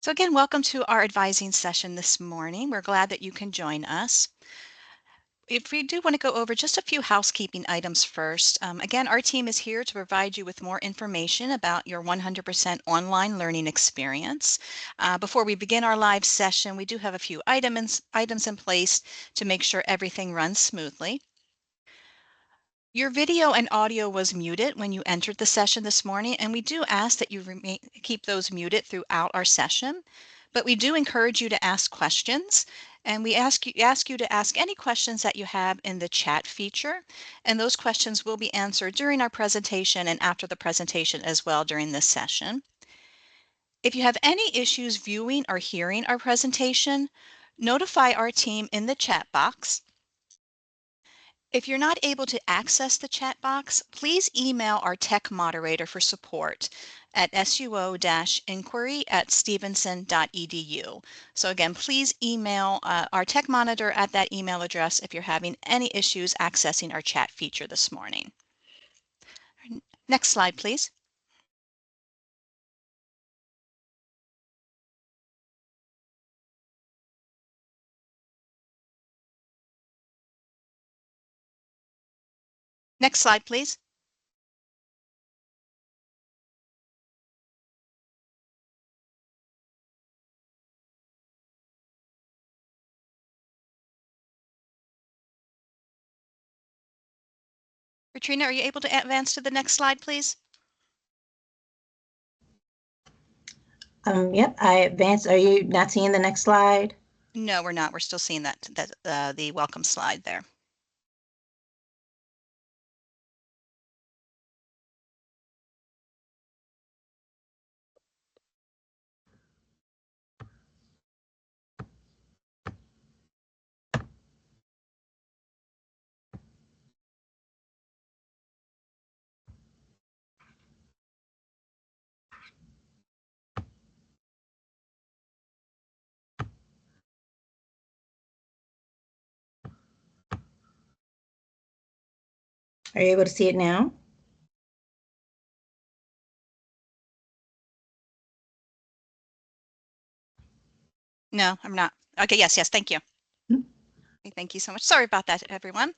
So again, welcome to our advising session this morning. We're glad that you can join us. If we do want to go over just a few housekeeping items first, again, our team is here to provide you with more information about your 100% online learning experience. Before we begin our live session, we do have a few items in place to make sure everything runs smoothly. Your video and audio was muted when you entered the session this morning, and we do ask that you keep those muted throughout our session. But we do encourage you to ask questions, and we ask you to ask any questions that you have in the chat feature, and those questions will be answered during our presentation and after the presentation as well during this session. If you have any issues viewing or hearing our presentation, notify our team in the chat box. If you're not able to access the chat box, please email our tech moderator for support at suo-inquiry@stevenson.edu. So again, please email our tech monitor at that email address if you're having any issues accessing our chat feature this morning. Next slide, please. Next slide, please. Katrina, are you able to advance to the next slide, please? Yep, I advanced. Are you not seeing the next slide? No, we're not. We're still seeing the welcome slide there. Are you able to see it now? No, I'm not. Okay, yes, thank you. Thank you so much. Sorry about that, everyone.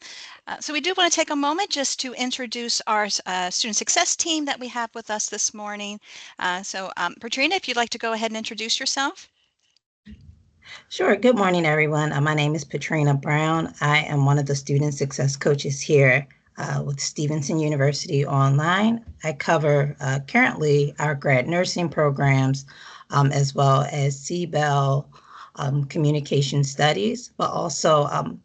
So we do want to take a moment just to introduce our student success team that we have with us this morning. Patrina, if you'd like to go ahead and introduce yourself. Sure. Good morning, everyone. My name is Patrina Brown. I am one of the student success coaches here with Stevenson University Online. I cover currently our grad nursing programs as well as CBEL communication studies, but also I'm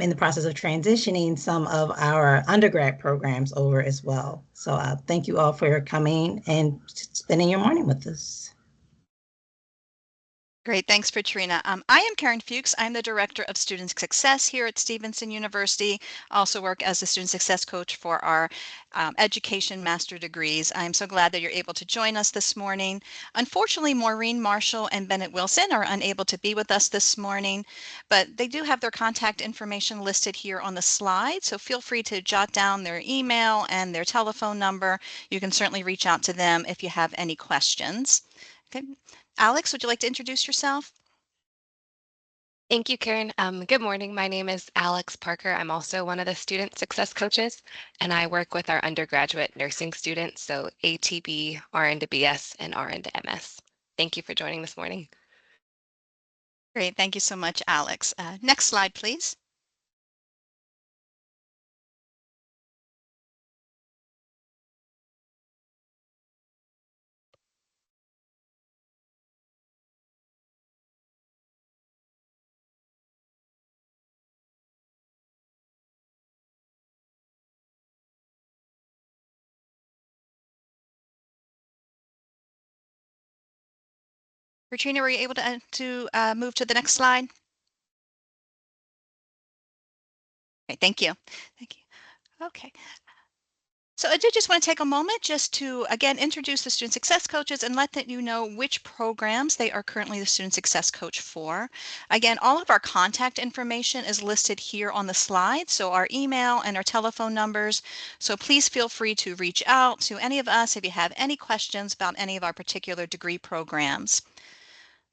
in the process of transitioning some of our undergrad programs over as well. So thank you all for coming and spending your morning with us. Great, thanks, Patrina. I am Karen Fuchs. I'm the Director of Student Success here at Stevenson University. I also work as a student success coach for our education master degrees. I'm so glad that you're able to join us this morning. Unfortunately, Maureen Marshall and Bennett Wilson are unable to be with us this morning, but they do have their contact information listed here on the slide, so feel free to jot down their email and their telephone number. You can certainly reach out to them if you have any questions. Okay. Alex, would you like to introduce yourself? Thank you, Karen. Good morning. My name is Alex Parker. I'm also one of the student success coaches, and I work with our undergraduate nursing students, so ATB, RN to BS, and RN to MS. Thank you for joining this morning. Great, thank you so much, Alex. Next slide, please. Katrina, were you able to move to the next slide? Okay, thank you. Thank you. Okay. So I did just want to take a moment just to, again, introduce the student success coaches and let you know which programs they are currently the student success coach for. Again, all of our contact information is listed here on the slide, so our email and our telephone numbers. So please feel free to reach out to any of us if you have any questions about any of our particular degree programs.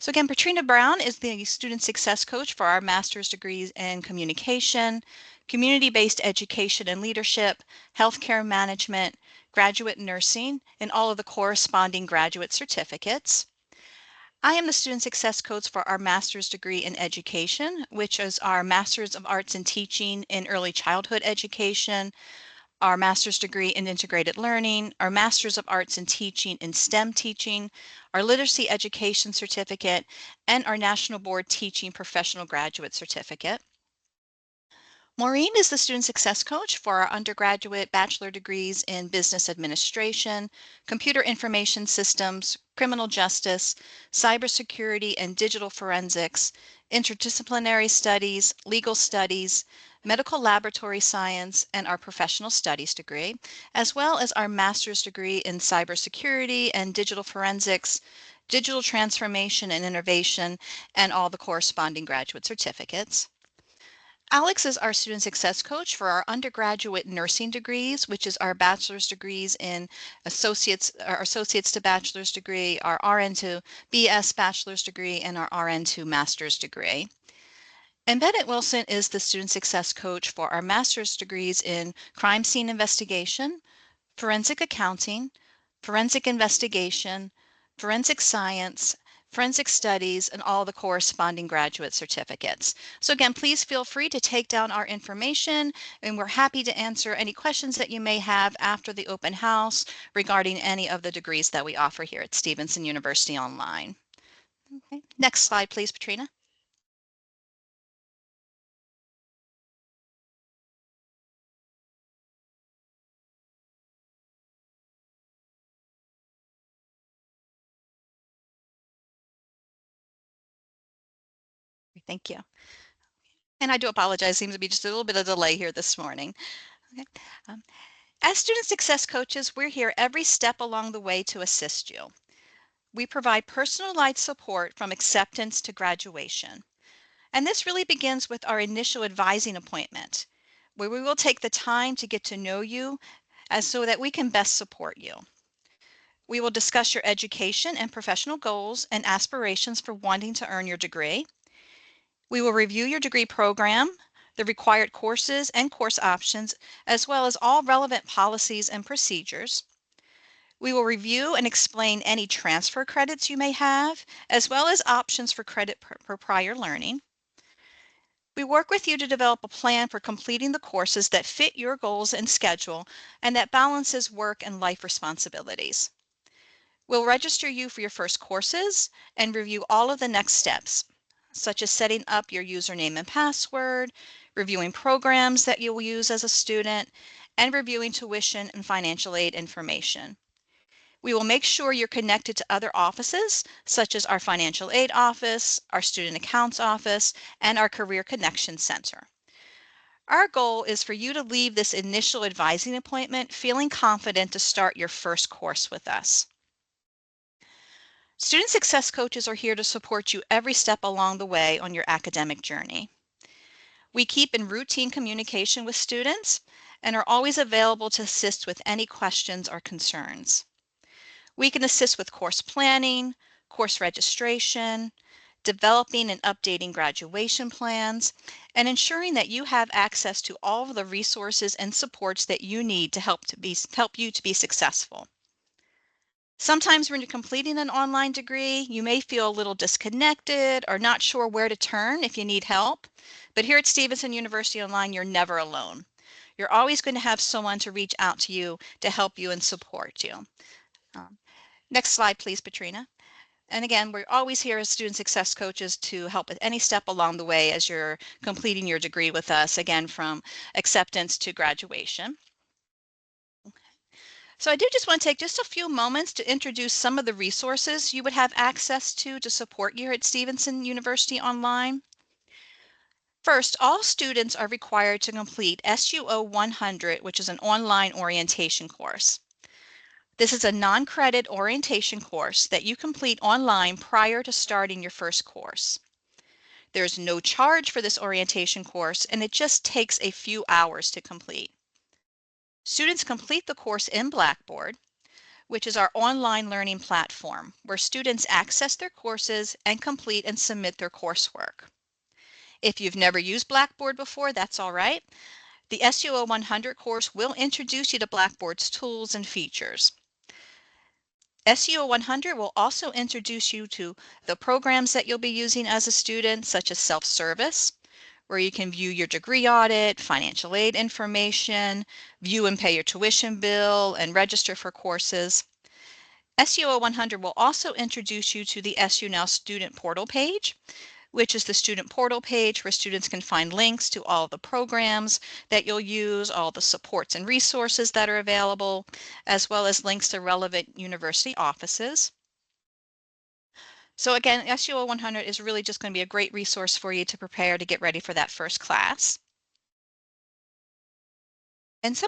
So again, Patrina Brown is the student success coach for our master's degrees in communication, community-based education and leadership, healthcare management, graduate nursing, and all of the corresponding graduate certificates. I am the student success coach for our master's degree in education, which is our Master's of Arts in Teaching in Early Childhood Education, our master's degree in integrated learning, our master's of arts in teaching in STEM teaching, our literacy education certificate, and our National Board Teaching Professional Graduate Certificate. Maureen is the student success coach for our undergraduate bachelor degrees in business administration, computer information systems, criminal justice, cybersecurity and digital forensics, interdisciplinary studies, legal studies, medical laboratory science, and our professional studies degree, as well as our master's degree in cybersecurity and digital forensics, digital transformation and innovation, and all the corresponding graduate certificates. Alex is our student success coach for our undergraduate nursing degrees, which is our bachelor's degrees in our associates to bachelor's degree, our RN to BS bachelor's degree, and our RN to master's degree. And Bennett Wilson is the student success coach for our master's degrees in crime scene investigation, forensic accounting, forensic investigation, forensic science, forensic studies, and all the corresponding graduate certificates. So again, please feel free to take down our information, and we're happy to answer any questions that you may have after the open house regarding any of the degrees that we offer here at Stevenson University Online. Okay. Next slide, please, Patrina. Thank you. And I do apologize, seems to be just a little bit of delay here this morning. Okay. Um, as student success coaches, we're here every step along the way to assist you. We provide personalized support from acceptance to graduation. And this really begins with our initial advising appointment, where we will take the time to get to know you so that we can best support you. We will discuss your education and professional goals and aspirations for wanting to earn your degree. We will review your degree program, the required courses and course options, as well as all relevant policies and procedures. We will review and explain any transfer credits you may have, as well as options for credit for prior learning. We work with you to develop a plan for completing the courses that fit your goals and schedule and that balances work and life responsibilities. We'll register you for your first courses and review all of the next steps, such as setting up your username and password, reviewing programs that you'll use as a student, and reviewing tuition and financial aid information. We will make sure you're connected to other offices, such as our financial aid office, our student accounts office, and our career connection center. Our goal is for you to leave this initial advising appointment feeling confident to start your first course with us. Student success coaches are here to support you every step along the way on your academic journey. We keep in routine communication with students and are always available to assist with any questions or concerns. We can assist with course planning, course registration, developing and updating graduation plans, and ensuring that you have access to all of the resources and supports that you need to help you to be successful. Sometimes when you're completing an online degree, you may feel a little disconnected or not sure where to turn if you need help. But here at Stevenson University Online, you're never alone. You're always going to have someone to reach out to you to help you and support you. Next slide, please, Patrina. And again, we're always here as student success coaches to help with any step along the way as you're completing your degree with us, again, from acceptance to graduation. So I do just want to take just a few moments to introduce some of the resources you would have access to support you here at Stevenson University Online. First, all students are required to complete SUO 100, which is an online orientation course. This is a non-credit orientation course that you complete online prior to starting your first course. There's no charge for this orientation course, and it just takes a few hours to complete. Students complete the course in Blackboard, which is our online learning platform where students access their courses and complete and submit their coursework. If you've never used Blackboard before, that's all right. The SUO 100 course will introduce you to Blackboard's tools and features. SUO 100 will also introduce you to the programs that you'll be using as a student, such as self-service, where you can view your degree audit, financial aid information, view and pay your tuition bill, and register for courses. SUO 100 will also introduce you to the SU Now student portal page, which is the student portal page where students can find links to all the programs that you'll use, all the supports and resources that are available, as well as links to relevant university offices. So again, SUO 100 is really just going to be a great resource for you to prepare to get ready for that first class. And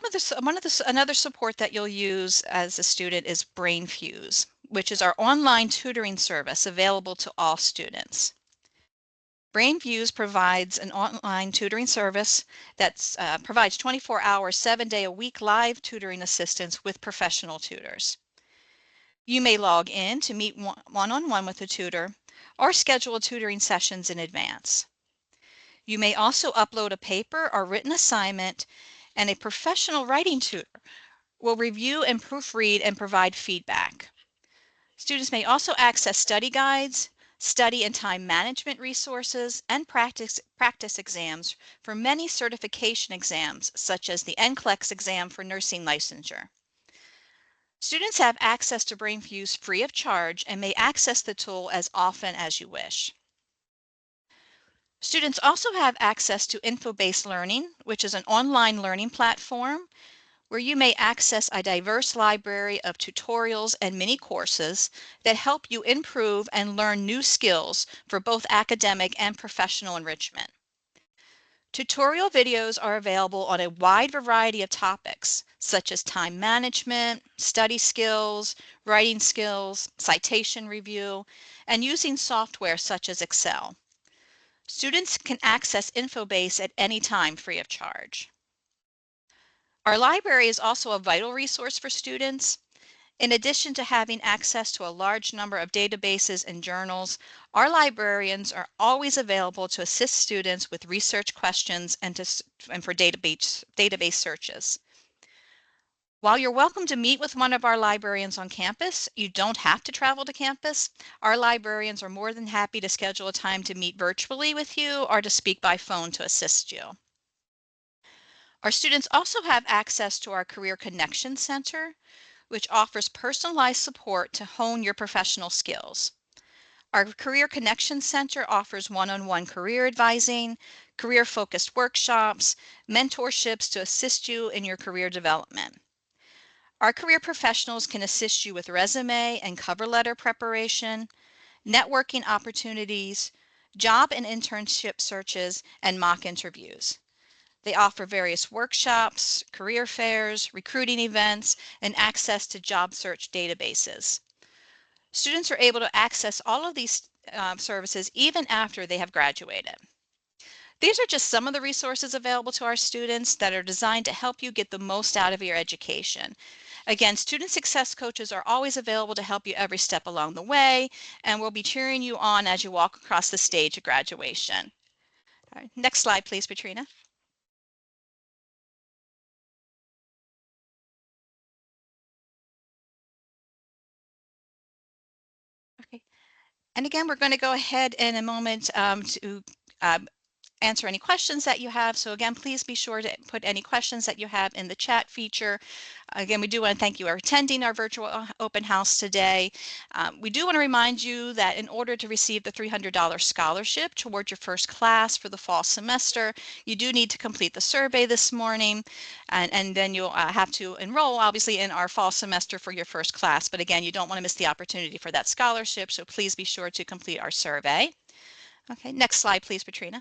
another support that you'll use as a student is BrainFuse, which is our online tutoring service available to all students. BrainFuse provides an online tutoring service that provides 24-hour, 7-day-a-week live tutoring assistance with professional tutors. You may log in to meet one-on-one with a tutor or schedule tutoring sessions in advance. You may also upload a paper or written assignment, and a professional writing tutor will review and proofread and provide feedback. Students may also access study guides, study and time management resources, and practice exams for many certification exams, such as the NCLEX exam for nursing licensure. Students have access to BrainFuse free of charge and may access the tool as often as you wish. Students also have access to Info-Based Learning, which is an online learning platform where you may access a diverse library of tutorials and mini courses that help you improve and learn new skills for both academic and professional enrichment. Tutorial videos are available on a wide variety of topics, such as time management, study skills, writing skills, citation review, and using software such as Excel. Students can access Infobase at any time free of charge. Our library is also a vital resource for students. In addition to having access to a large number of databases and journals, our librarians are always available to assist students with research questions and for database searches. While you're welcome to meet with one of our librarians on campus, you don't have to travel to campus. Our librarians are more than happy to schedule a time to meet virtually with you or to speak by phone to assist you. Our students also have access to our Career Connection Center, which offers personalized support to hone your professional skills. Our Career Connection Center offers one-on-one career advising, career-focused workshops, mentorships to assist you in your career development. Our career professionals can assist you with resume and cover letter preparation, networking opportunities, job and internship searches, and mock interviews. They offer various workshops, career fairs, recruiting events, and access to job search databases. Students are able to access all of these services even after they have graduated. These are just some of the resources available to our students that are designed to help you get the most out of your education. Again, student success coaches are always available to help you every step along the way, and we'll be cheering you on as you walk across the stage of graduation. All right, next slide, please, Patrina. Okay. And again, we're going to go ahead in a moment to answer any questions that you have. So again, please be sure to put any questions that you have in the chat feature. Again, we do want to thank you for attending our virtual open house today. We do want to remind you that in order to receive the $300 scholarship toward your first class for the fall semester, you do need to complete the survey this morning, and then you'll have to enroll, obviously, in our fall semester for your first class. But again, you don't want to miss the opportunity for that scholarship, so please be sure to complete our survey. Okay, next slide, please, Patrina.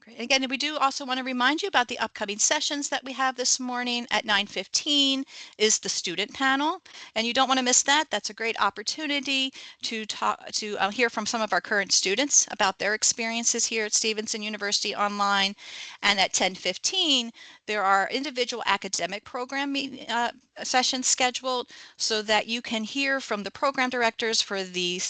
Great. Again, we do also want to remind you about the upcoming sessions that we have this morning at 9:15 is the student panel, and you don't want to miss that. That's a great opportunity to hear from some of our current students about their experiences here at Stevenson University Online. And at 10:15, there are individual academic program sessions scheduled so that you can hear from the program directors for the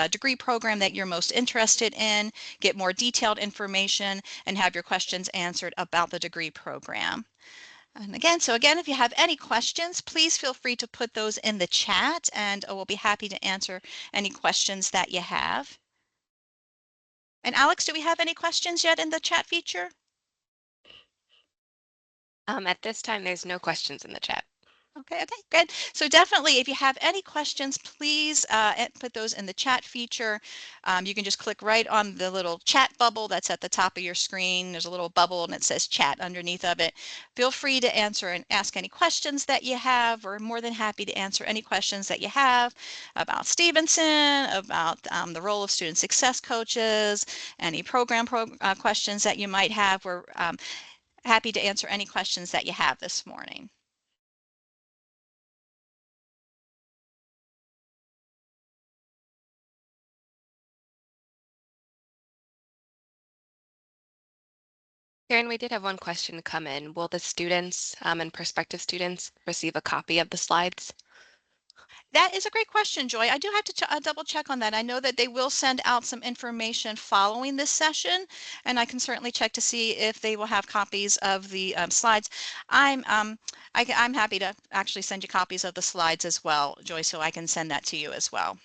degree program that you're most interested in, get more detailed information, and have your questions answered about the degree program. And again, if you have any questions, please feel free to put those in the chat, and we'll be happy to answer any questions that you have. And Alex, do we have any questions yet in the chat feature? At this time, there's no questions in the chat. Okay, good. So definitely, if you have any questions, please put those in the chat feature. You can just click right on the little chat bubble that's at the top of your screen. There's a little bubble and it says chat underneath of it. Feel free to answer and ask any questions that you have. We're more than happy to answer any questions that you have about Stevenson, about the role of student success coaches, any program questions that you might have. We're happy to answer any questions that you have this morning. Karen, we did have one question come in. Will the students and prospective students receive a copy of the slides? That is a great question, Joy. I do have to double check on that. I know that they will send out some information following this session, and I can certainly check to see if they will have copies of the slides. I'm happy to actually send you copies of the slides as well, Joy, so I can send that to you as well.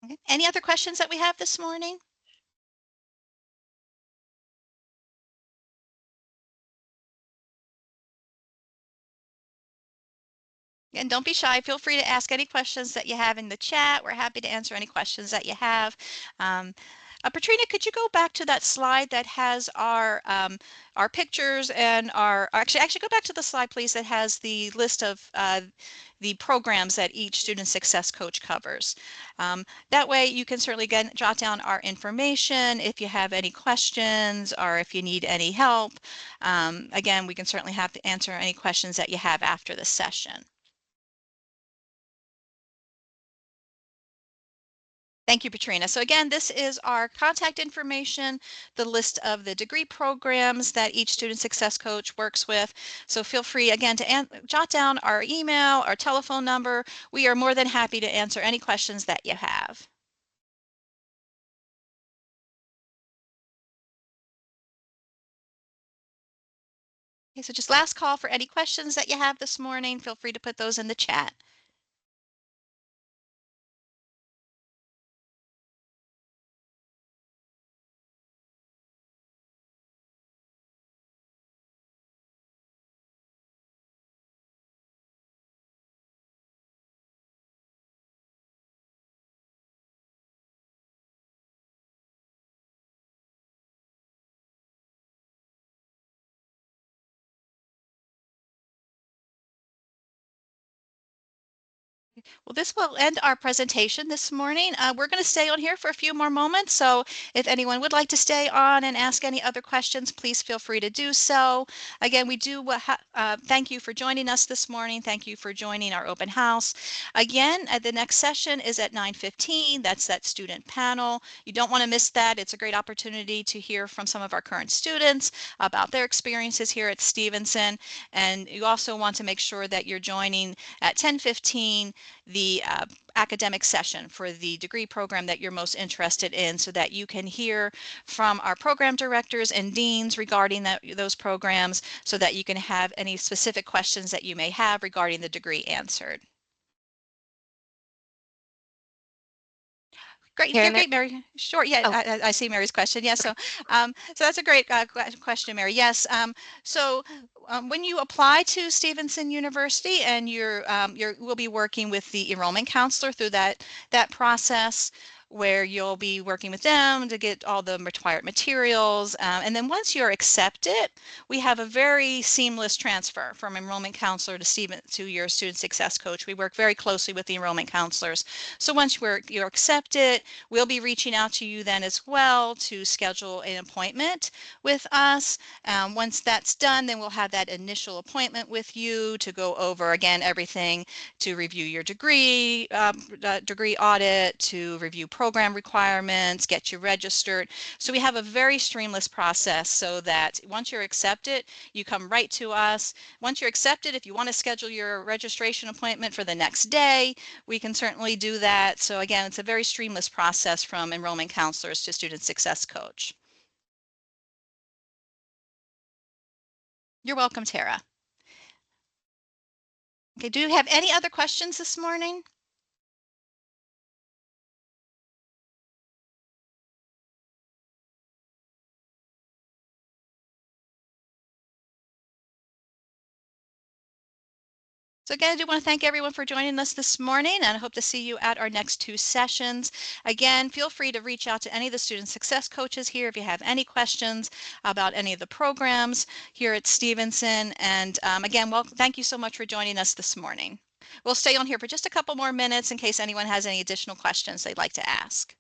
Okay. Any other questions that we have this morning? And don't be shy. Feel free to ask any questions that you have in the chat. We're happy to answer any questions that you have. Patrina, could you go back to that slide that has our pictures and actually go back to the slide, please, that has the list of the programs that each student success coach covers. That way you can certainly again jot down our information if you have any questions or if you need any help. Again, we can certainly have to answer any questions that you have after the session. Thank you, Patrina. So again, this is our contact information, the list of the degree programs that each student success coach works with. So feel free again to jot down our email, our telephone number. We are more than happy to answer any questions that you have. Okay, so just last call for any questions that you have this morning. Feel free to put those in the chat. Well, this will end our presentation this morning. We're going to stay on here for a few more moments. So if anyone would like to stay on and ask any other questions, please feel free to do so. Again, we do thank you for joining us this morning. Thank you for joining our open house. Again, the next session is at 9:15. That's that student panel. You don't want to miss that. It's a great opportunity to hear from some of our current students about their experiences here at Stevenson. And you also want to make sure that you're joining at 10:15 the academic session for the degree program that you're most interested in so that you can hear from our program directors and deans regarding those programs so that you can have any specific questions that you may have regarding the degree answered. Great, yeah, Karen, great, Mary. Sure, yeah, oh, I see Mary's question. Yes, so that's a great question, Mary. Yes, when you apply to Stevenson University and you're will be working with the enrollment counselor through that process. where you'll be working with them to get all the required materials. And then once you're accepted, we have a very seamless transfer from enrollment counselor to your student success coach. We work very closely with the enrollment counselors. So once you're accepted, we'll be reaching out to you then as well to schedule an appointment with us. Once that's done, then we'll have that initial appointment with you to go over again everything, to review your degree audit, to review program requirements, get you registered. So we have a very seamless process so that once you're accepted, you come right to us. Once you're accepted, if you want to schedule your registration appointment for the next day, we can certainly do that. So again, it's a very seamless process from enrollment counselors to student success coach. You're welcome, Tara. Okay, do you have any other questions this morning? So again, I do want to thank everyone for joining us this morning, and I hope to see you at our next 2 sessions. Again, feel free to reach out to any of the student success coaches here if you have any questions about any of the programs here at Stevenson. And again, thank you so much for joining us this morning. We'll stay on here for just a couple more minutes in case anyone has any additional questions they'd like to ask.